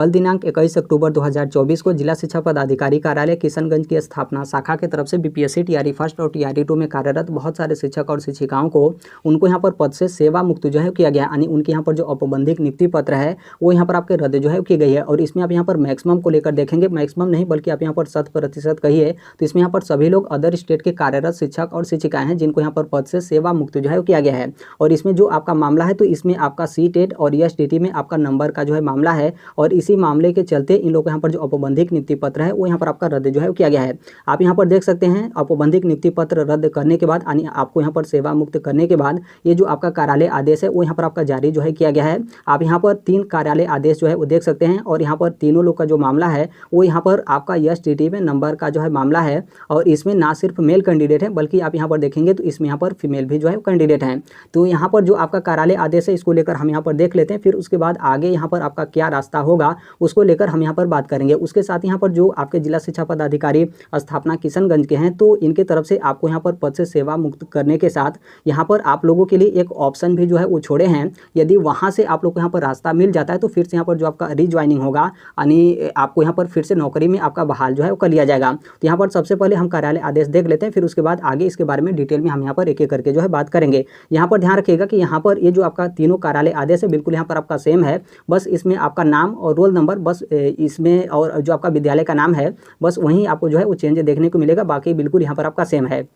कल दिनांक 21 अक्टूबर 2024 को जिला शिक्षा पदाधिकारी कार्यालय किशनगंज की स्थापना शाखा की तरफ से बीपीएससी टीआरई फर्स्ट और टीआरई 2 में कार्यरत बहुत सारे शिक्षक और शिक्षिकाओं को उनको यहाँ पर पद से सेवा मुक्त जो है किया गया, यानी उनके यहाँ पर जो औपबंधिक नियुक्ति पत्र है वो यहाँ पर आपके रद्द जो है की गई है। और इसमें आप यहाँ पर मैक्सिमम को लेकर देखेंगे, मैक्सिमम नहीं बल्कि आप यहाँ पर 100% कहिए तो इसमें यहाँ पर सभी लोग अदर स्टेट के कार्यरत शिक्षक और शिक्षिकाएं हैं जिनको यहाँ पर पद से सेवा मुक्त जो है किया गया है। और इसमें जो आपका मामला है तो इसमें आपका सीटेट और एसटीटी में आपका नंबर का जो है मामला है और इसी मामले के चलते इन लोगों को यहाँ पर जो औपबंधिक नियुक्ति पत्र है वो यहाँ पर आपका रद्द जो है किया गया है। आप यहाँ पर देख सकते हैं औपबंधिक नियुक्ति पत्र रद्द करने के बाद यानी आपको यहाँ पर सेवा मुक्त करने के बाद ये जो आपका कार्यालय आदेश है वो यहाँ पर आपका जारी जो है किया गया है। आप यहाँ पर 3 कार्यालय आदेश जो है वो देख सकते हैं और यहाँ पर तीनों लोग का जो मामला है वो यहाँ पर आपका एसटीटी में नंबर का जो है मामला है और इसमें ना सिर्फ मेल कैंडिडेट है बल्कि आप यहाँ पर देखेंगे तो इसमें यहाँ पर फीमेल भी जो है कैंडिडेट हैं। तो यहाँ पर जो आपका कार्यालय आदेश है इसको लेकर हम यहाँ पर देख लेते हैं, फिर उसके बाद आगे यहाँ पर आपका क्या रास्ता होगा उसको लेकर हम यहाँ पर बात करेंगे। उसके साथ यहाँ पर जो आपके जिला शिक्षा पदाधिकारी स्थापना किशनगंज के हैं तो इनके तरफ से आपको यहाँ पर पद से सेवा मुक्त करने के साथ यहाँ पर आप लोगों के लिए एक ऑप्शन भी जो है वो छोड़े हैं। यदि वहाँ से आप लोग को यहाँ पर रास्ता मिल जाता है तो फिर से यहाँ पर जो आपका रिज्वाइनिंग होगा यानी आपको यहाँ पर फिर से नौकरी में आपका बहाल जो है वो कर लिया जाएगा। तो यहाँ पर सबसे पहले हम कार्यालय आदेश देख लेते हैं, फिर उसके बाद आगे इसके बारे में डिटेल में हम यहाँ पर एक एक करके जो है बात करेंगे। यहाँ पर ध्यान रखिएगा कि यहाँ पर ये जो आपका तीनों कार्यालय आदेश है बिल्कुल यहाँ पर आपका सेम है, बस इसमें आपका नाम और रोल नंबर बस इसमें और जो आपका विद्यालय का नाम है बस वहीं आपको जो है वो चेंज देखने को मिलेगा, बाकी बिल्कुल यहाँ पर आपका सेम है।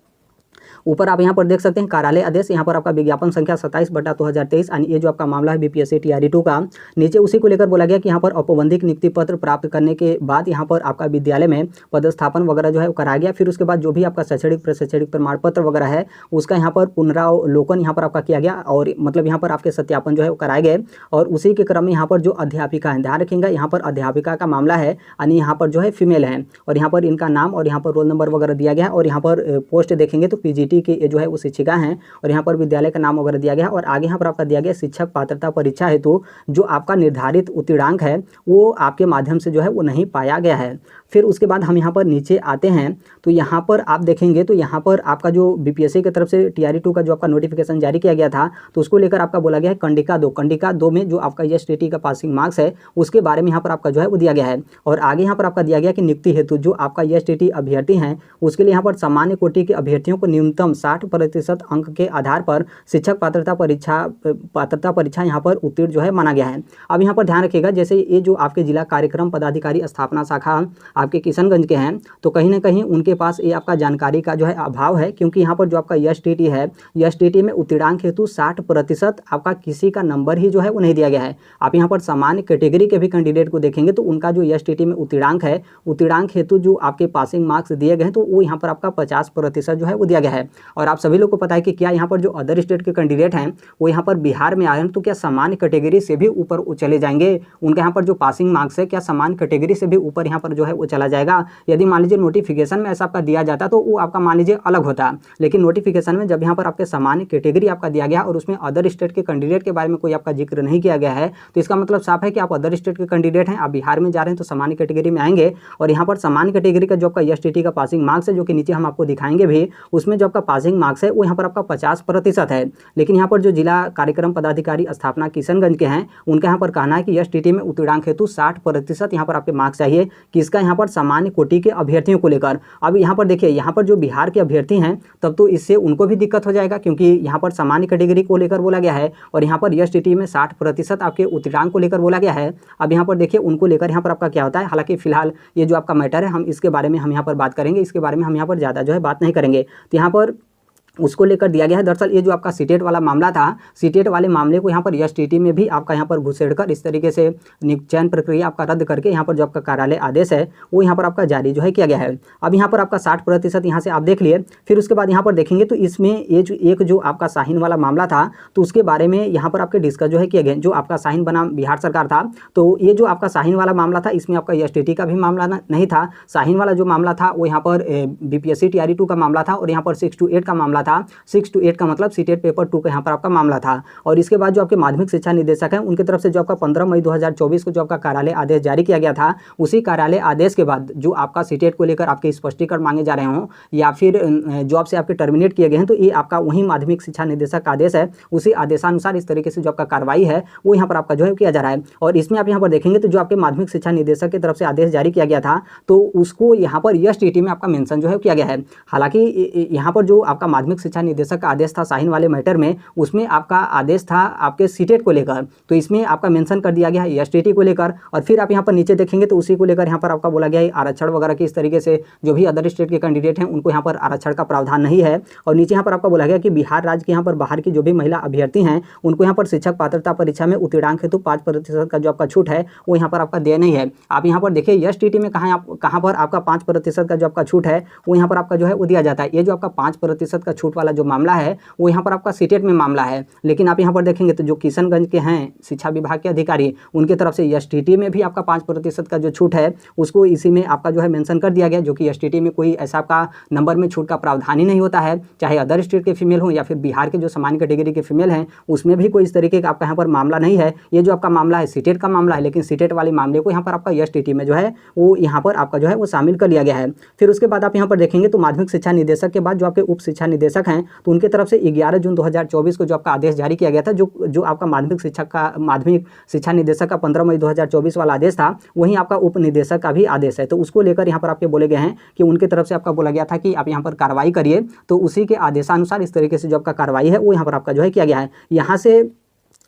ऊपर आप यहाँ पर देख सकते हैं कार्यालय आदेश, यहाँ पर आपका विज्ञापन संख्या 27/2023 यानी ये जो आपका मामला है बीपीएससी टीआरई 2 का। नीचे उसी को लेकर बोला गया कि यहाँ पर औपबंधिक नियुक्ति पत्र प्राप्त करने के बाद यहाँ पर आपका विद्यालय में पदस्थापन वगैरह जो है वो कराया गया। फिर उसके बाद जो भी आपका शैक्षणिक प्रशैक्षणिक प्रमाण पत्र वगैरह है उसका यहाँ पर पुनरावलोकन यहाँ पर आपका किया गया और मतलब यहाँ पर आपके सत्यापन जो है वो कराए गए। और उसी के क्रम में यहाँ पर जो अध्यापिका है, ध्यान रखेंगे यहाँ पर अध्यापिका का मामला है यानी यहाँ पर जो है फीमेल है और यहाँ पर इनका नाम और यहाँ पर रोल नंबर वगैरह दिया गया और यहाँ पर पोस्ट देखेंगे तो पीजीटी के जो है वो शिक्षिका हैं और यहाँ पर विद्यालय का नाम वगैरह दिया गया और आगे यहाँ पर आपका दिया गया शिक्षक पात्रता परीक्षा हेतु जो आपका निर्धारित उत्तीर्णांक है वो आपके माध्यम से जो है वो नहीं पाया गया है। फिर उसके बाद हम यहाँ पर नीचे आते हैं तो यहाँ पर आप देखेंगे तो यहाँ पर आपका जो बीपीएससी की तरफ से टीआरई 2 का जो आपका नोटिफिकेशन जारी किया गया था तो उसको लेकर आपका बोला गया है कंडिका 2 में जो आपका एसटीटी का पासिंग मार्क्स है उसके बारे में यहाँ पर आपका जो है वो दिया गया है। और आगे यहाँ पर आपका दिया गया कि नियुक्ति हेतु जो आपका एसटीटी अभ्यर्थी हैं उसके लिए यहाँ पर सामान्य कोटि के अभ्यर्थियों को न्यूनतम 60% अंक के आधार पर शिक्षक पात्रता परीक्षा यहाँ पर उत्तीर्ण जो है माना गया है। अब यहाँ पर ध्यान रखिएगा जैसे ये जो आपके जिला कार्यक्रम पदाधिकारी स्थापना शाखा आपके किशनगंज के हैं तो कहीं ना कहीं उनके पास ये आपका जानकारी का जो है अभाव है, क्योंकि यहाँ पर जो आपका एसटीटी है एसटीटी में उत्तीर्णांक हेतु 60% आपका किसी का नंबर ही जो है वो नहीं दिया गया है। आप यहाँ पर सामान्य कैटेगरी के भी कैंडिडेट को देखेंगे तो उनका जो एसटीटी में उत्तीर्णांक है उत्तीर्णांक हेतु जो आपके पासिंग मार्क्स दिए गए हैं तो वो यहाँ पर आपका 50% जो है वो दिया गया है। और आप सभी लोग को पता है कि क्या यहाँ पर जो अदर स्टेट के कैंडिडेट हैं वो यहाँ पर बिहार में आए हैं तो क्या सामान्य कैटेगरी से भी ऊपर चले जाएंगे, उनके यहाँ पर जो पासिंग मार्क्स है क्या सामान्य कैटेगरी से भी ऊपर यहाँ पर जो है वो चला जाएगा। यदि मान लीजिए नोटिफिकेशन में ऐसा आपका दिया जाता तो वो आपका मान लीजिए अलग होता, लेकिन नोटिफिकेशन में जब यहाँ पर आपके सामान्य कैटेगरी आपका दिया गया और उसमें अदर स्टेट के कैंडिडेट के बारे में कोई आपका जिक्र नहीं किया गया है तो इसका मतलब साफ है कि आप अदर स्टेट के कैंडिडेट हैं, आप बिहार में जा रहे हैं तो सामान्य कैटेगरी में आएंगे। और यहाँ पर सामान्य कैटेगरी का जो आपका एसटीटी का पासिंग मार्क्स है जो कि नीचे हम आपको दिखाएंगे भी, उसमें जो आपका पासिंग मार्क्स है वो यहाँ पर आपका 50% है। लेकिन यहाँ पर जो जिला कार्यक्रम पदाधिकारी स्थापना किशनगंज के हैं उनका यहाँ पर कहना है कि एसटीटी में उत्तीर्णांक हेतु 60% यहाँ पर आपके मार्क्स चाहिए, किसका यहाँ पर सामान्य कोटि के अभ्यर्थियों को लेकर। अब यहाँ पर देखिए यहाँ पर जो बिहार के अभ्यर्थी हैं तब तो इससे उनको भी दिक्कत हो जाएगा, क्योंकि यहाँ पर सामान्य कैटेगरी को लेकर बोला गया है और यहाँ पर एसटीटी में 60% आपके उत्तीर्णांक को लेकर बोला गया है। अब यहाँ पर देखिए उनको लेकर यहाँ पर आपका क्या होता है, हालांकि फिलहाल ये जो आपका मैटर है हम इसके बारे में हम यहाँ पर बात करेंगे, इसके बारे में हम यहाँ पर ज़्यादा जो है बात नहीं करेंगे। तो यहाँ पर उसको लेकर दिया गया है। दरअसल ये जो आपका सीटेट वाला मामला था, सीटेट वाले मामले को यहाँ पर एसटीटी में भी आपका यहाँ पर घुसेड़कर इस तरीके से चयन प्रक्रिया आपका रद्द करके यहाँ पर जो आपका कार्यालय आदेश है वो यहाँ पर आपका जारी जो है किया गया है। अब यहाँ पर आपका 60% यहाँ से आप देख लिए। फिर उसके बाद यहाँ पर देखेंगे तो इसमें ये जो एक जो आपका शाहीन वाला मामला था तो उसके बारे में यहाँ पर आपके डिस्कस जो है किया गया। जो आपका शाहीन बनाम बिहार सरकार था तो ये जो आपका शाहीन वाला मामला था इसमें आपका एसटीटी का भी मामला नहीं था। शाहीन वाला जो मामला था वो यहाँ पर बीपीएससी टीआरई 2 का मामला था और यहाँ पर 6 to 8 का मामला था। 6 to 8 का मतलब सीटेट पेपर 2 का यहाँ पर आपका मामला था। और इसके बाद जो आपके माध्यमिक शिक्षा निदेशक हैं उनकी तरफ से जो आपका 15 मई 2024 को जो आपका कार्यालय आदेश जारी किया गया था, उसी कार्यालय आदेश के बाद जो आपका सीटेट को लेकर आपके स्पष्टीकरण मांगे जा रहे हों या फिर जॉब से आपके टर्मिनेट किए गए हैं, तो ये आपका वही माध्यमिक शिक्षा निदेशक का आदेश है, उसी आदेशानुसार इस तरीके से जो आपका कार्रवाई है वो यहाँ पर आपका जो है किया जा रहा है। और इसमें आप यहाँ पर देखेंगे तो जो आपके माध्यमिक शिक्षा निदेशक की तरफ से आदेश जारी किया गया था, तो उसको यहाँ पर एसटीटी में आपका मेंशन जो है किया गया है। हालांकि यहाँ पर जो आपका माध्यमिक शिक्षा निदेशक का आदेश था शाहीन वाले मैटर में, उसमें आपका आदेश था आपके सीटेट को लेकर, तो इसमें आपका मेंशन कर दिया गया है एसटीटी को लेकर। और फिर आप यहाँ पर नीचे देखेंगे तो उसी को लेकर यहाँ पर आपका बोला गया है आरक्षण वगैरह की, इस तरीके से जो भी अदर स्टेट के कैंडिडेट हैं उनको यहाँ पर आरक्षण का प्रावधान नहीं है। और नीचे यहाँ पर आपका बोला गया कि बिहार राज्य के यहाँ पर बाहर की जो भी महिला अभ्यर्थी हैं उनको यहाँ पर शिक्षक पात्रता परीक्षा में उत्तीर्णांक हेतु 5% का जो आपका छूट है वो यहाँ पर आपका देय नहीं है। आप यहाँ पर देखिए एसटीटी में कहाँ पर आपका 5% का जो आपका छूट है वो यहाँ पर आपका जो है वो दिया जाता है। ये जो आपका 5% का छूट वाला जो मामला है वो यहाँ पर आपका सीटेट में मामला है। लेकिन आप यहाँ पर देखेंगे तो जो किशनगंज के हैं शिक्षा विभाग के अधिकारी, उनकी तरफ से एसटीटी में भी आपका 5% का जो छूट है उसको इसी में आपका जो है मेंशन कर दिया गया, जो कि एसटीटी में कोई ऐसा आपका नंबर में छूट का प्रावधान ही नहीं होता है, चाहे अदर स्टेट के फीमेल हो या फिर बिहार के जो सामान्य कैटेगरी के फीमेल हैं उसमें भी कोई इस तरीके का आपका यहाँ पर मामला नहीं है। ये जो आपका मामला है सीटेट का मामला है, लेकिन सीटेट वाले मामले को यहाँ पर आपका एसटीटी में जो है वो यहाँ पर आपका जो है वो शामिल कर लिया गया है। फिर उसके बाद आप यहाँ पर देखेंगे तो माध्यमिक शिक्षा निदेशक के बाद जो आपके उप शिक्षा निदेशक हैं तो उनकी तरफ से 11 जून 2024 को जो आपका आदेश जारी किया गया था, जो आपका माध्यमिक शिक्षा निदेशक का 15 मई 2024 वाला आदेश था, वहीं आपका उप निदेशक का भी आदेश है। तो उसको लेकर यहाँ पर आपके बोले गए हैं कि उनकी तरफ से आपका बोला गया था कि आप यहाँ पर कार्रवाई करिए, तो उसी के आदेशानुसार इस तरीके से जो आपका कार्रवाई है वो यहाँ पर आपका जो है किया गया है। यहाँ से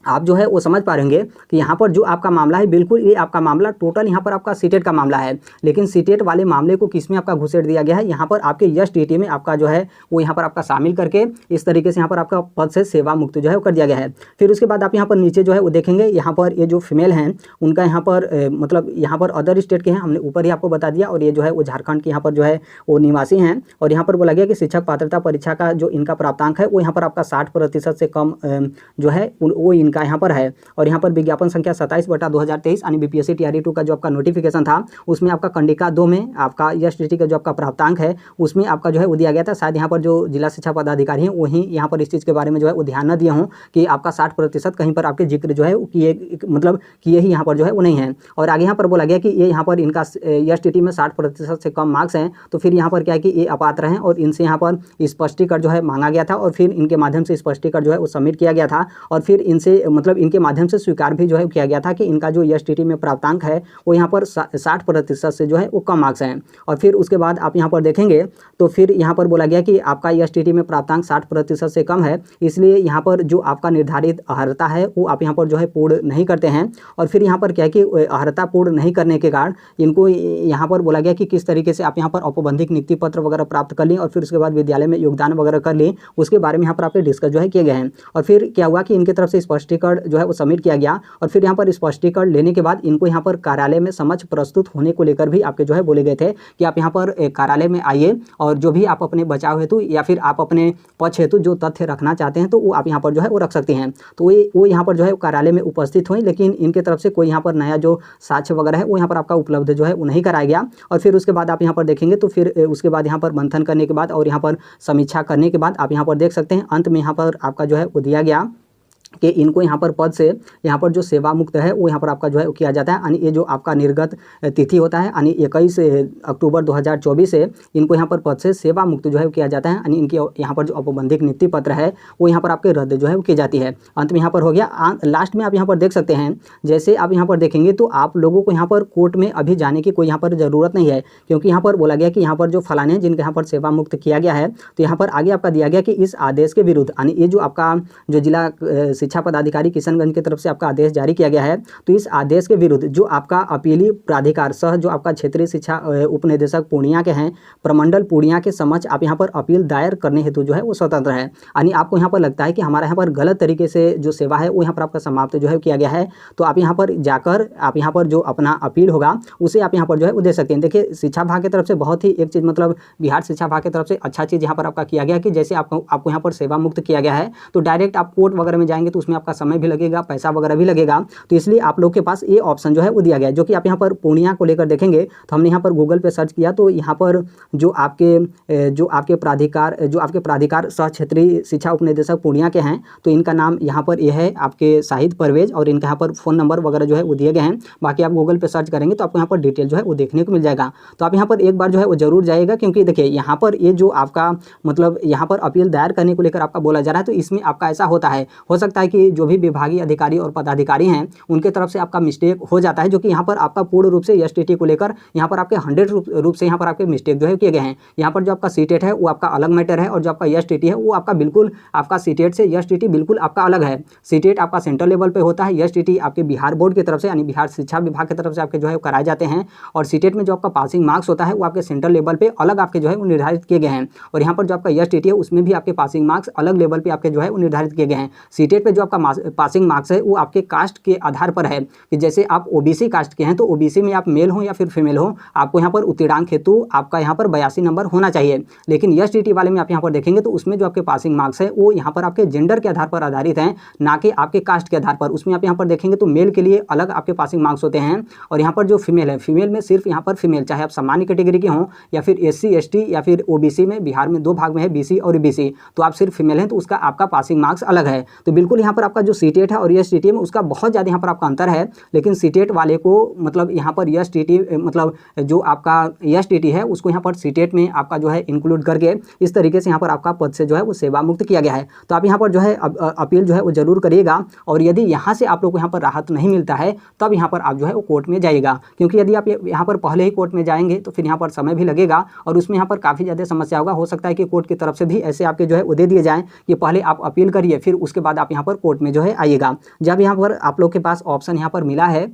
आप जो है वो समझ पा रहेंगे कि यहाँ पर जो आपका मामला है बिल्कुल ये आपका मामला टोटल यहाँ पर आपका सीटेट का मामला है, लेकिन सीटेट वाले मामले को किस में आपका घुसेड़ दिया गया है, यहाँ पर आपके एसटीटी में आपका जो है वो यहाँ पर आपका शामिल करके इस तरीके से यहाँ पर आपका पद से सेवा मुक्त जो है वो कर दिया गया है। फिर उसके बाद आप यहाँ पर नीचे जो है वो देखेंगे, यहाँ पर ये जो फीमेल हैं उनका यहाँ पर मतलब यहाँ पर अदर स्टेट के हैं, हमने ऊपर ही आपको बता दिया, और ये जो है वो झारखंड के यहाँ पर जो है वो निवासी हैं। और यहाँ पर बोला गया कि शिक्षक पात्रता परीक्षा का जो इनका प्राप्तांक है वो यहाँ पर आपका 60% से कम जो है वो इनका यहाँ पर है। और यहाँ पर विज्ञापन संख्या 27/2023 यानी बीपीएससी टीआरई 2 का जो आपका नोटिफिकेशन था उसमें आपका कंडिका 2 में आपका एसटीटी का जो आपका प्राप्तांक है उसमें आपका जो है वो दिया गया था। शायद यहाँ पर जो जिला शिक्षा पदाधिकारी हैं वहीं यहाँ पर इस चीज़ के बारे में जो है वो ध्यान न दिए हों कि आपका 60% कहीं पर आपके जिक्र जो है किए मतलब किए ही यहाँ पर जो है वो नहीं है। और आगे यहाँ पर बोला गया कि ये यहाँ पर इनका एसटीटी में 60% से कम मार्क्स हैं, तो फिर यहाँ पर क्या है कि ये अपात्र हैं और इनसे यहाँ पर स्पष्टीकरण जो है मांगा गया था और फिर इनके माध्यम से स्पष्टीकरण जो है वो सबमिट किया गया था और फिर इनसे मतलब इनके माध्यम से स्वीकार भी जो है किया गया था कि इनका जो एसटीटी में प्राप्तांक है वो यहाँ पर 60% से जो है वो कम मार्क्स हैं। और फिर उसके बाद आप यहाँ पर देखेंगे तो फिर यहाँ पर बोला गया कि आपका एसटीटी में प्राप्तांक 60% से कम है, इसलिए यहाँ पर जो आपका निर्धारित अर्हता है वो आप यहाँ पर जो है पूर्ण नहीं करते हैं। और फिर यहाँ पर क्या है कि अर्हता पूर्ण नहीं करने के कारण इनको यहाँ पर बोला गया कि किस तरीके से आप यहाँ पर औपबंधिक नियुक्ति पत्र वगैरह प्राप्त कर लें और फिर उसके बाद विद्यालय में योगदान वगैरह कर लें, उसके बारे में यहाँ पर आपके डिस्कस जो है किए गए हैं। और फिर क्या हुआ कि इनकी तरफ से स्पष्टीकरण जो है वो सबमिट किया गया और फिर यहाँ पर स्पष्टीकरण लेने के बाद इनको यहाँ पर कार्यालय में समक्ष प्रस्तुत होने को लेकर भी आपके जो है बोले गए थे कि आप यहाँ पर कार्यालय में आइए और जो भी आप अपने बचाव हेतु या फिर आप अपने पक्ष हेतु जो तथ्य रखना चाहते हैं तो वो आप यहाँ पर जो है वो रख सकते हैं। तो वो यहाँ पर जो है कार्यालय में उपस्थित हुई, लेकिन इनके तरफ से कोई यहाँ पर नया जो साक्ष्य वगैरह है वो यहाँ पर आपका उपलब्ध जो है वो नहीं कराया गया। और फिर उसके बाद आप यहाँ पर देखेंगे तो फिर उसके बाद यहाँ पर मंथन करने के बाद और यहाँ पर समीक्षा करने के बाद आप यहाँ पर देख सकते हैं अंत में यहाँ पर आपका जो है वो दिया गया कि इनको यहाँ पर पद से यहाँ पर जो सेवा मुक्त है वो यहाँ पर आपका जो है किया जाता है। यानी ये जो आपका निर्गत तिथि होता है यानी 21 अक्टूबर 2024 से इनको यहाँ पर पद से सेवा मुक्त जो है किया जाता है। यानी इनके यहाँ पर जो औपबंधिक नियुक्ति पत्र है वो यहाँ पर आपके रद्द जो है वो की जाती है। अंत में यहाँ पर हो गया। लास्ट में आप यहाँ पर देख सकते हैं, जैसे आप यहाँ पर देखेंगे तो आप लोगों को यहाँ पर कोर्ट में अभी जाने की कोई यहाँ पर ज़रूरत नहीं है, क्योंकि यहाँ पर बोला गया कि यहाँ पर जो फलाने हैं जिनके यहाँ पर सेवा मुक्त किया गया है, तो यहाँ पर आगे आपका दिया गया कि इस आदेश के विरुद्ध यानी ये जो आपका जो जिला शिक्षा पदाधिकारी किशनगंज की तरफ से आपका आदेश जारी किया गया है, तो इस आदेश के विरुद्ध जो आपका अपीली प्राधिकार सह जो आपका क्षेत्रीय शिक्षा उपनिदेशक पूर्णिया के हैं, प्रमंडल पूर्णिया के समक्ष आप यहाँ पर अपील दायर करने हेतु जो है वो स्वतंत्र है। यानी आपको यहाँ पर लगता है कि हमारा यहाँ पर गलत तरीके से जो सेवा है वो यहाँ पर आपका समाप्त जो है किया गया है, तो आप यहाँ पर जाकर आप यहाँ पर जो अपना अपील होगा उसे आप यहाँ पर जो है वो दे सकते हैं। देखिए शिक्षा विभाग की तरफ से बहुत ही एक चीज़ मतलब बिहार शिक्षा विभाग की तरफ से अच्छा चीज़ यहाँ पर आपका किया गया कि जैसे आपको यहाँ पर सेवा मुक्त किया गया है, तो डायरेक्ट आप कोर्ट वगैरह में जाएंगे तो तो उसमें आपका समय भी लगेगा, पैसा वगैरह भी लगेगा। तो इसलिए आप लोग के पास ये ऑप्शन जो है वो दिया गया है। जो कि आप यहाँ पर पूर्णिया को लेकर देखेंगे तो हमने यहाँ पर गूगल पे सर्च किया तो यहाँ पर जो आपके प्राधिकार सह क्षेत्रीय शिक्षा उपनिदेशक पूर्णिया के हैं, तो इनका नाम यहाँ पर यह है आपके शाहिद परवेज, और इनका यहाँ पर फ़ोन नंबर वगैरह जो है वो दिए गए हैं। बाकी आप गूगल पे सर्च करेंगे तो आपको यहाँ पर डिटेल जो है वो देखने को मिल जाएगा। तो आप यहाँ पर एक बार जो है वो जरूर जाइएगा, क्योंकि देखिए यहाँ पर ये जो आपका मतलब यहाँ पर अपील दायर करने को लेकर आपका बोला जा रहा है, तो इसमें आपका ऐसा होता है, हो सकता है कि जो भी विभागीय अधिकारी और पदाधिकारी हैं उनके तरफ से आपका मिस्टेक हो जाता है, जो कि यहाँ पर आपका पूर्ण रूप से एसटीटी को लेकर यहाँ पर आपके 100 रूप से यहाँ पर आपके मिस्टेक जो है किए गए हैं। यहाँ पर जो आपका सीटेट है वो आपका अलग मैटर है, और जो आपका एसटीटी है वो आपका बिल्कुल आपका सीटेट से एसटीटी बिल्कुल आपका अलग है। सीटेट आपका सेंट्रल लेवल पे होता है, एसटीटी आपके बिहार बोर्ड की तरफ से यानी बिहार शिक्षा विभाग की तरफ से आपके जो है कराए जाते हैं, और सीटेट में जो आपका पासिंग मार्क्स होता है वो आपके सेंट्रल लेवल पे अलग आपके जो है वो निर्धारित किए गए हैं। और यहाँ पर जो आपका एसटीटी है उसमें भी आपके पासिंग मार्क्स अलग लेवल पे आपके जो है वो निर्धारित किए गए हैं। सीटेट पे जो आपका पासिंग मार्क्स है वो आपके कास्ट के आधार पर है, कि जैसे आप ओबीसी कास्ट के हैं तो ओबीसी में आप मेल हो या फिर फीमेल हो, आपको यहाँ पर उत्तीर्णांक हेतु आपका यहाँ पर 82 नंबर होना चाहिए। लेकिन एसटीटी वाले में आप यहाँ पर देखेंगे तो उसमें जो आपके पासिंग मार्क्स है वो यहाँ पर आपके जेंडर के आधार पर आधारित हैं, ना कि आपके कास्ट के आधार पर। उसमें आप यहाँ पर देखेंगे तो मेल के लिए अलग आपके पासिंग मार्क्स होते हैं, और यहाँ पर जो फीमेल है, फीमेल में सिर्फ यहाँ पर फीमेल, चाहे आप सामान्य कैटेगरी के हों या फिर एससी एसटी या फिर ओबीसी में, बिहार में 2 भाग में है बीसी और ईबीसी, तो आप सिर्फ फीमेल हैं तो उसका आपका पासिंग मार्क्स अलग है। तो बिल्कुल यहाँ पर आपका जो सीटेट है और एसटीटी में उसका बहुत ज़्यादा यहाँ पर आपका अंतर है। लेकिन सीटेट वाले को मतलब यहाँ पर एसटीटी मतलब जो आपका एसटीटी है उसको यहाँ पर सीटेट में आपका जो है इंक्लूड करके इस तरीके से यहाँ पर आपका पद से जो है वो सेवा मुक्त किया गया है। तो आप यहाँ पर जो है अपील जो है वो जरूर करिएगा, और यदि यहाँ से आप लोग को यहाँ पर राहत नहीं मिलता है तब यहाँ पर आप जो है वो कोर्ट में जाइएगा, क्योंकि यदि आप यहाँ पर पहले ही कोर्ट में जाएंगे तो फिर यहाँ पर समय भी लगेगा और उसमें यहाँ पर काफ़ी ज़्यादा समस्या होगा। हो सकता है कि कोर्ट की तरफ से भी ऐसे आपके जो है वो दे दिए जाएँ कि पहले आप अपील करिए फिर उसके बाद आप यहाँ पर कोर्ट में जो है आइएगा। जब यहाँ पर आप लोग के पास ऑप्शन यहाँ पर मिला है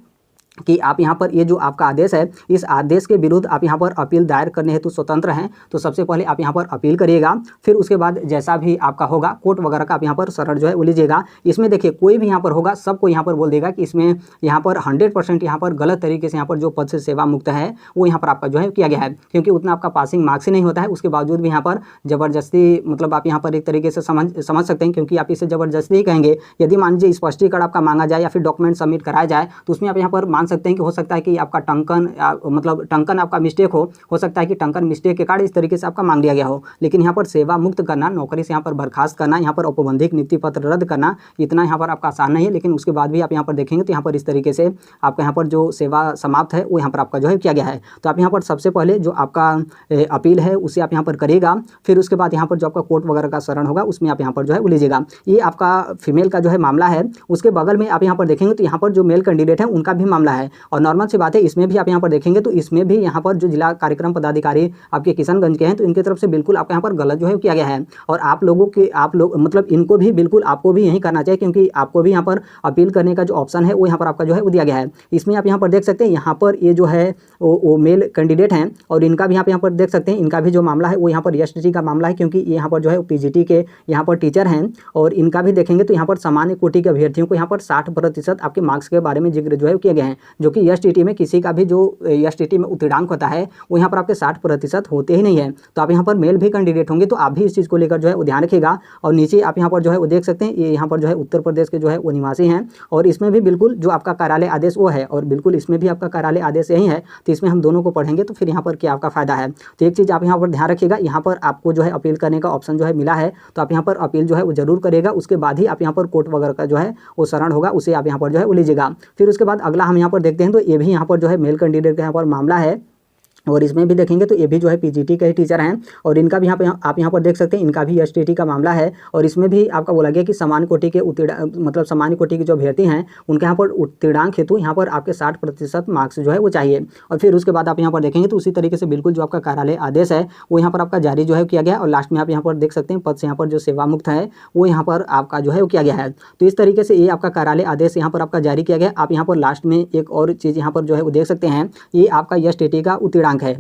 कि आप यहाँ पर ये जो आपका आदेश है, इस आदेश के विरुद्ध आप यहाँ पर अपील दायर करने हेतु स्वतंत्र हैं, तो सबसे पहले आप यहाँ पर अपील करिएगा। फिर उसके बाद जैसा भी आपका होगा कोर्ट वगैरह का आप यहाँ पर शरण जो है वो लीजिएगा। इसमें देखिए कोई भी यहाँ पर होगा सबको यहाँ पर बोल देगा कि इसमें यहाँ पर 100% यहाँ पर गलत तरीके से यहाँ पर जो पद से सेवा मुक्त है वो यहाँ पर आपका जो है किया गया है, क्योंकि उतना आपका पासिंग मार्क्स ही नहीं होता है। उसके बावजूद भी यहाँ पर ज़बरदस्ती मतलब आप यहाँ पर एक तरीके से समझ सकते हैं, क्योंकि आप इसे ज़बरदस्ती ही कहेंगे। यदि मान लीजिए स्पष्टीकरण आपका मांगा जाए या फिर डॉक्यूमेंट सबमिट कराया जाए तो उसमें आप यहाँ पर मान सकते हैं कि हो सकता है कि आपका टंकन आपका मिस्टेक हो सकता है कि टंकन मिस्टेक के कारण इस तरीके से आपका मांग लिया गया हो। लेकिन यहाँ पर सेवा मुक्त करना, नौकरी से यहाँ पर बर्खास्त करना, यहाँ पर औपबंधिक नियुक्ति पत्र रद्द करना इतना यहाँ पर आपका आसान नहीं है। लेकिन उसके बाद भी आप यहाँ पर देखेंगे तो यहाँ पर इस तरीके से आपका यहाँ पर जो सेवा समाप्त है वो यहाँ पर आपका जो है किया गया है। तो आप यहाँ पर सबसे पहले जो आपका अपील है उसे आप यहाँ पर करिएगा। फिर उसके बाद यहाँ पर जो आपका कोर्ट वगैरह का शरण होगा उसमें आप यहाँ पर जो है वो लीजिएगा। ये आपका फीमेल का जो है मामला है। उसके बगल में आप यहाँ पर देखेंगे तो यहाँ पर जो मेल कैंडिडेट है उनका भी मामला है, और नॉर्मल सी बात है इसमें भी आप यहाँ पर देखेंगे तो इसमें भी यहाँ पर जो जिला कार्यक्रम पदाधिकारी आपके किशनगंज के हैं तो इनकी तरफ से बिल्कुल आपको यहाँ पर गलत जो है किया गया है। और आप लोग मतलब इनको भी बिल्कुल आपको भी यही करना चाहिए, क्योंकि आपको भी यहाँ पर अपील करने का जो ऑप्शन है वो यहाँ पर आपका जो है वो दिया गया है। इसमें आप यहाँ पर देख सकते हैं यहाँ पर ये जो है वो मेल कैंडिडेट हैं, और इनका भी आप यहाँ पर देख सकते हैं इनका भी जो मामला है वो यहाँ पर एसटीटी का मामला है, क्योंकि ये यहाँ पर जो है पीजीटी के यहाँ पर टीचर हैं। और इनका भी देखेंगे तो यहाँ पर सामान्य कोटि के अभ्यर्थियों को यहाँ पर 60% आपके मार्क्स के बारे में जिक्र जो है किए गए हैं, जो कि एसटीटी में किसी का भी जो एसटीटी में उत्तीर्णांक होता है वो यहाँ पर आपके 60% होते ही नहीं है। तो आप यहाँ पर मेल भी कैंडिडेट होंगे तो आप भी इस चीज़ को लेकर जो है वो ध्यान रखिएगा। और नीचे आप यहाँ पर जो है वो देख सकते हैं ये यहाँ पर जो है उत्तर प्रदेश के जो है वो निवासी हैं, और इसमें भी बिल्कुल जो आपका कार्यालय आदेश वो है, और बिल्कुल इसमें भी आपका कार्यालय आदेश यही है। तो इसमें हम दोनों को पढ़ेंगे तो फिर यहाँ पर क्या आपका फायदा है। तो एक चीज़ आप यहाँ पर ध्यान रखिएगा, यहाँ पर आपको जो है अपील करने का ऑप्शन जो है मिला है, तो आप यहाँ पर अपील जो है वो जरूर करिएगा। उसके बाद ही आप यहाँ पर कोर्ट वगैरह का जो है वो शरण होगा, उसे आप यहाँ पर जो है वो लीजिएगा। फिर उसके बाद अगला हम यहाँ पर देखते हैं तो ये भी यहाँ पर जो है मेल कैंडिडेट का यहाँ पर मामला है, और इसमें भी देखेंगे तो ये भी जो है पीजीटी के ही टीचर हैं, और इनका भी आप यहाँ पर देख सकते हैं इनका भी एसटीटी का मामला है। और इसमें भी आपका बोला गया कि सामान्य कोटि के मतलब सामान्य कोटि के जो अभ्यर्थी हैं उनके यहाँ पर उत्तीर्णांक हेतु यहाँ पर आपके 60% मार्क्स जो है वो चाहिए। और फिर उसके बाद आप यहाँ पर देखेंगे तो उसी तरीके से बिल्कुल जो आपका कार्यालय आदेश है वो यहाँ पर आपका जारी जो है किया गया है, और लास्ट में आप यहाँ पर देख सकते हैं पद से यहाँ पर जो सेवा मुक्त है वो यहाँ पर आपका जो है वो किया गया है। तो इस तरीके से ये आपका कार्यालय आदेश यहाँ पर आपका जारी किया गया। आप यहाँ पर लास्ट में एक और चीज़ यहाँ पर जो है वो देख सकते हैं, ये आपका एसटीटी का उत्तीर्णांक है।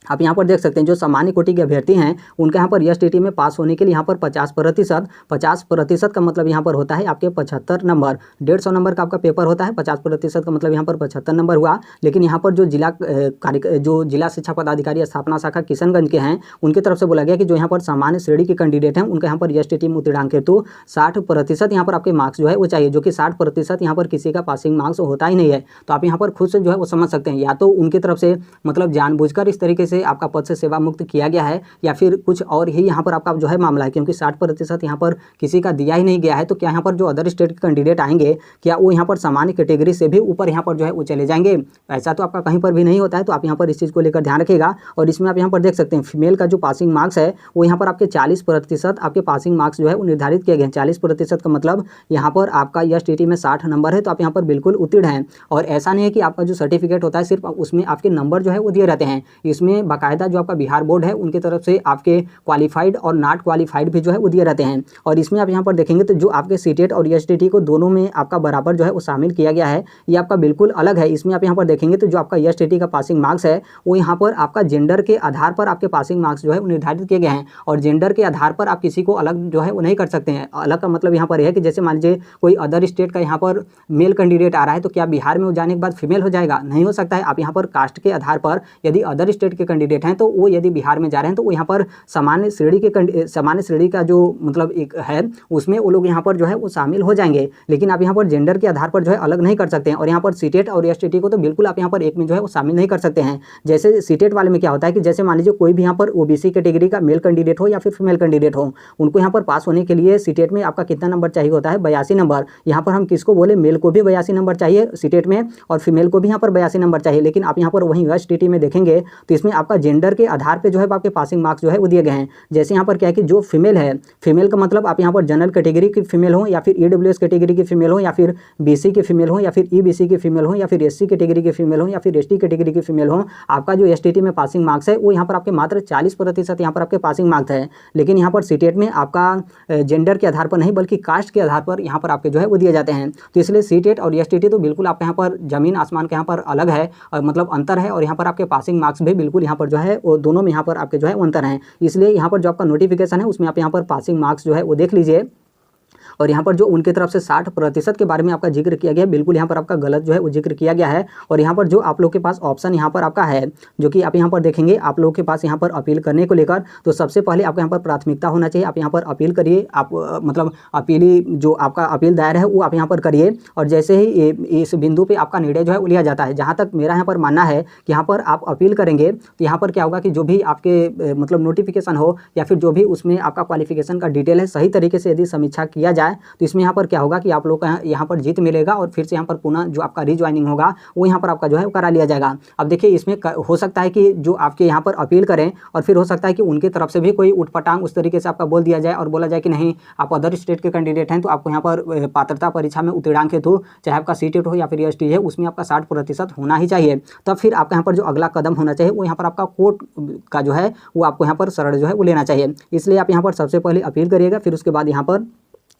आप यहाँ पर देख सकते हैं जो सामान्य कोटि के अभ्यर्थी हैं उनके यहाँ पर एसटीटी में पास होने के लिए यहाँ पर 50% का मतलब यहाँ पर होता है आपके 75 नंबर। 150 नंबर का आपका पेपर होता है, 50% का मतलब यहाँ पर 75 नंबर हुआ। लेकिन यहाँ पर जो जिला शिक्षा पदाधिकारी स्थापना शाखा किशनगंज के हैं उनकी तरफ से बोला गया कि जो यहाँ पर सामान्य श्रेणी के कैंडिडेट हैं उनके यहाँ पर एसटीटी में उत्तीर्णांक हेतु 60% यहाँ पर आपके मार्क्स जो है वो चाहिए, जो कि 60% यहाँ पर किसी का पासिंग मार्क्स होता ही नहीं है। तो आप यहाँ पर खुद से जो है वो समझ सकते हैं, या तो उनकी तरफ से मतलब जानबूझकर इस तरीके से आपका पद से सेवा मुक्त किया गया है या फिर कुछ और ही यहाँ पर आपका जो है मामला है, क्योंकि 60% यहाँ पर किसी का दिया ही नहीं गया है। तो क्या यहाँ पर जो अदर स्टेट के कैंडिडेट आएंगे क्या वो यहाँ पर सामान्य कैटेगरी से भी ऊपर यहाँ पर जो है वो चले जाएंगे? ऐसा तो आपका कहीं पर भी नहीं होता है। तो आप यहाँ पर इस चीज़ को लेकर ध्यान रखिएगा। और इसमें आप यहाँ पर देख सकते हैं फीमेल का जो पासिंग मार्क्स है वो यहाँ पर आपके 40% आपके पासिंग मार्क्स जो है वो निर्धारित किए गए हैं। 40% का मतलब यहाँ पर आपका एसटीटी में 60 नंबर है तो आप यहाँ पर बिल्कुल उत्तीर्ण हैं। और ऐसा नहीं है कि आपका जो सर्टिफिकेट होता है सिर्फ उसमें आपके नंबर जो है वो दिए रहते हैं, इसमें बाकायदा जो आपका बिहार बोर्ड है उनकी तरफ से आपके क्वालिफाइड और नॉट क्वालिफाइड भी जो है वो दिए रहते हैं। और इसमें आप यहाँ पर देखेंगे तो जो आपके सीटेट और एसटीटी को दोनों में आपका बराबर जो है वो शामिल किया गया है, ये आपका बिल्कुल अलग है। इसमें आप यहाँ पर देखेंगे तो जो आपका एसटीटी का पासिंग मार्क्स है वो यहाँ पर आपका जेंडर के आधार पर आपके पासिंग मार्क्स जो है वो निर्धारित किए गए हैं। और जेंडर के आधार पर आप किसी को अलग जो है वो नहीं कर सकते हैं। अलग का मतलब यहाँ पर है कि जैसे मान लीजिए कोई अदर स्टेट का यहाँ पर मेल कैंडिडेट आ रहा है तो क्या बिहार में वो जाने के बाद फीमेल हो जाएगा? नहीं हो सकता है। आप यहाँ पर कास्ट के आधार पर यदि अदर स्टेट के कैंडिडेट हैं तो वो यदि बिहार में जा रहे हैं तो वो यहाँ पर सामान्य श्रेणी का जो मतलब एक है उसमें वो लोग यहाँ पर जो है वो शामिल हो जाएंगे। लेकिन आप यहाँ पर जेंडर के आधार पर जो है अलग नहीं कर सकते हैं। और यहाँ पर सीटेट और एसटीटी को तो बिल्कुल आप यहाँ पर एक में जो है वो शामिल नहीं कर सकते हैं। जैसे सीटेट वाले में क्या होता है कि जैसे मान लीजिए कोई भी यहाँ पर ओबीसी कैटेगरी का मेल कैंडिडेट हो या फिर फीमेल कैंडिडेट हो, उनको यहाँ पर पास होने के लिए सीटेट में आपका कितना नंबर चाहिए होता है? 82 नंबर। यहाँ पर हम किसको बोले? मेल को भी 82 नंबर चाहिए सीटेट में और फीमेल को भी यहाँ पर 82 नंबर चाहिए। लेकिन आप यहाँ पर वहीं एसटीटी में देखेंगे तो इसमें आपका जेंडर के आधार पर जो है आपके पासिंग मार्क्स जो है वो दिए गए हैं। जैसे यहाँ पर क्या है कि जो फीमेल है, फीमेल का मतलब आप यहाँ पर जनरल कैटेगरी की फीमेल हो या फिर ईडब्ल्यूएस कैटेगरी की फीमेल हो या फिर बीसी की फीमेल हो या फिर ईबीसी की फीमेल हो या फिर एससी कैटेगरी की फीमेल हो या फिर एसटी कैटेगरी की फीमेल हो, आपका जो एसटीटी में पासिंग मार्क्स है वो यहाँ पर आपके मात्र 40% यहाँ पर आपके पासिंग मार्क्स है। लेकिन यहाँ पर सीटेट में आपका जेंडर के आधार पर नहीं बल्कि कास्ट के आधार पर यहाँ पर आपके जो है वो दिए जाते हैं। तो इसलिए सीटेट और एसटीटी तो बिल्कुल आपके यहाँ पर जमीन आसमान के यहाँ पर अलग है और मतलब अंतर है। और यहाँ पर आपके पासिंग मार्क्स भी बिल्कुल यहाँ पर जो है वो दोनों में यहाँ पर आपके जो है अंतर है। इसलिए यहाँ पर जो आपका नोटिफिकेशन है उसमें आप यहाँ पर पासिंग मार्क्स जो है वो देख लीजिए। और यहाँ पर जो उनकी तरफ से 60% के बारे में आपका जिक्र किया गया है, बिल्कुल यहाँ पर आपका गलत जो है वो जिक्र किया गया है। और यहाँ पर जो आप लोग के पास ऑप्शन यहाँ पर आपका है जो कि आप यहाँ पर देखेंगे आप लोगों के पास यहाँ पर अपील करने को लेकर, तो सबसे पहले आपको यहाँ पर प्राथमिकता होना चाहिए। आप यहाँ पर अपील करिए, आप मतलब अपीली जो आपका अपील दायर है वो आप यहाँ पर करिए। और जैसे ही इस बिंदु पर आपका निर्णय जो है वो लिया जाता है, जहाँ तक मेरा यहाँ पर मानना है कि यहाँ पर आप अपील करेंगे तो यहाँ पर क्या होगा कि जो भी आपके मतलब नोटिफिकेशन हो या फिर जो भी उसमें आपका क्वालिफिकेशन का डिटेल है सही तरीके से यदि समीक्षा किया जाए तो इसमें यहाँ पर क्या होगा कि आप लोग का यहाँ पर जीत मिलेगा और फिर से यहाँ पर पुनः जो आपका रिज्वाइनिंग होगा वो यहाँ पर आपका जो है वो करा लिया जाएगा। अब देखिए इसमें हो सकता है कि जो आपके यहाँ पर अपील करें और फिर हो सकता है कि उनकी तरफ से भी कोई उठपटांग उस तरीके से आपका बोल दिया जाए और बोला जाए कि नहीं आप अदर स्टेट के कैंडिडेट हैं तो आपको यहाँ पर पात्रता परीक्षा में उत्तीर्णांक हेतु चाहे आपका सीटेट हो या फिर एसटी है उसमें आपका 60% होना ही चाहिए। तब फिर आपका यहाँ पर जो अगला कदम होना चाहिए वो यहाँ पर आपका कोर्ट का जो है वो आपको यहाँ पर शरण जो है वो लेना चाहिए। इसलिए आप यहाँ पर सबसे पहले अपील करिएगा, फिर उसके बाद यहाँ पर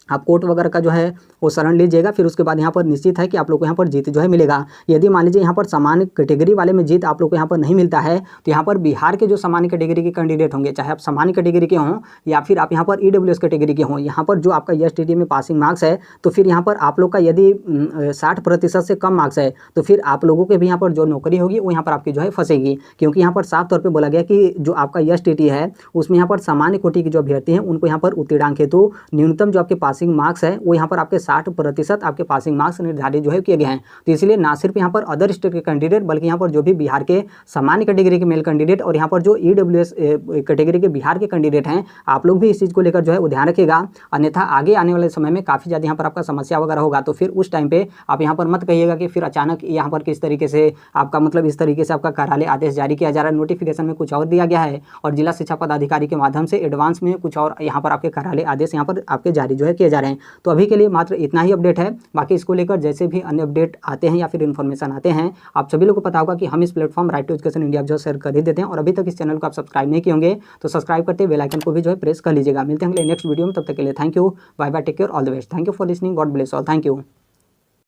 आप कोर्ट वगैरह का जो है वो शरण लीजिएगा। फिर उसके बाद यहाँ पर निश्चित है कि आप लोग को यहाँ पर जीत जो है मिलेगा। यदि मान लीजिए यहाँ पर सामान्य कैटेगरी वाले में जीत आप लोग को यहाँ पर नहीं मिलता है तो यहाँ पर बिहार के जो सामान्य कैटेगरी के कैंडिडेट होंगे, चाहे आप सामान्य कैटेगरी के हों या फिर आप यहाँ पर ईडब्ल्यूएस कैटेगरी के हों, यहाँ पर जो आपका एसटीटी में पासिंग मार्क्स है तो फिर यहाँ पर आप लोग का यदि 60% से कम मार्क्स है तो फिर आप लोगों के भी यहाँ पर जो नौकरी होगी वो यहाँ पर आपकी जो है फंसेगी। क्योंकि यहाँ पर साफ तौर पर बोला गया कि जो आपका एसटीटी है उसमें यहाँ पर सामान्य कोटि के जो अभ्यर्थी हैं उनको यहाँ पर उत्तीर्णांक हेतु न्यूनतम जो आपके पासिंग मार्क्स है वो यहाँ पर आपके 60% आपके पासिंग मार्क्स निर्धारित जो है किए गए हैं। तो इसलिए ना सिर्फ यहाँ पर अदर स्टेट के कैंडिडेट बल्कि यहाँ पर जो भी बिहार के सामान्य कैटेगरी के मेल कैंडिडेट और यहाँ पर जो ईडब्ल्यूएस कैटेगरी के बिहार के कैंडिडेट हैं आप लोग भी इस चीज़ को लेकर जो है वो ध्यान रखिएगा। अन्यथा आगे आने वाले समय में काफ़ी ज़्यादा यहाँ पर आपका समस्या वगैरह होगा तो फिर उस टाइम पे आप यहाँ पर मत कहिएगा कि फिर अचानक यहाँ पर किस तरीके से आपका मतलब इस तरीके से आपका कार्यालय आदेश जारी किया जा रहा है, नोटिफिकेशन में कुछ और दिया गया है और जिला शिक्षा पदाधिकारी के माध्यम से एडवांस में कुछ और यहाँ पर आपके कार्यालय आदेश यहाँ पर आपके जारी जो है किए जा रहे हैं। तो अभी के लिए मात्र इतना ही अपडेट है। बाकी इसको लेकर जैसे भी अन्य अपडेट आते हैं या फिर इन्फॉर्मेशन आते हैं आप सभी लोग को पता होगा कि हम इस platform right to education India जो शेयर कर ही देते हैं। और अभी तक इस चैनल को आप सब्सक्राइब नहीं किए होंगे तो सब्सक्राइब करते बेल आइकन को भी जो है प्रेस कर लीजिएगा। मिलते हैं अगले नेक्स्ट वीडियो में, तब तक के लिए thank you, bye bye, take care, all the best, thank you for listening, God bless all, thank you.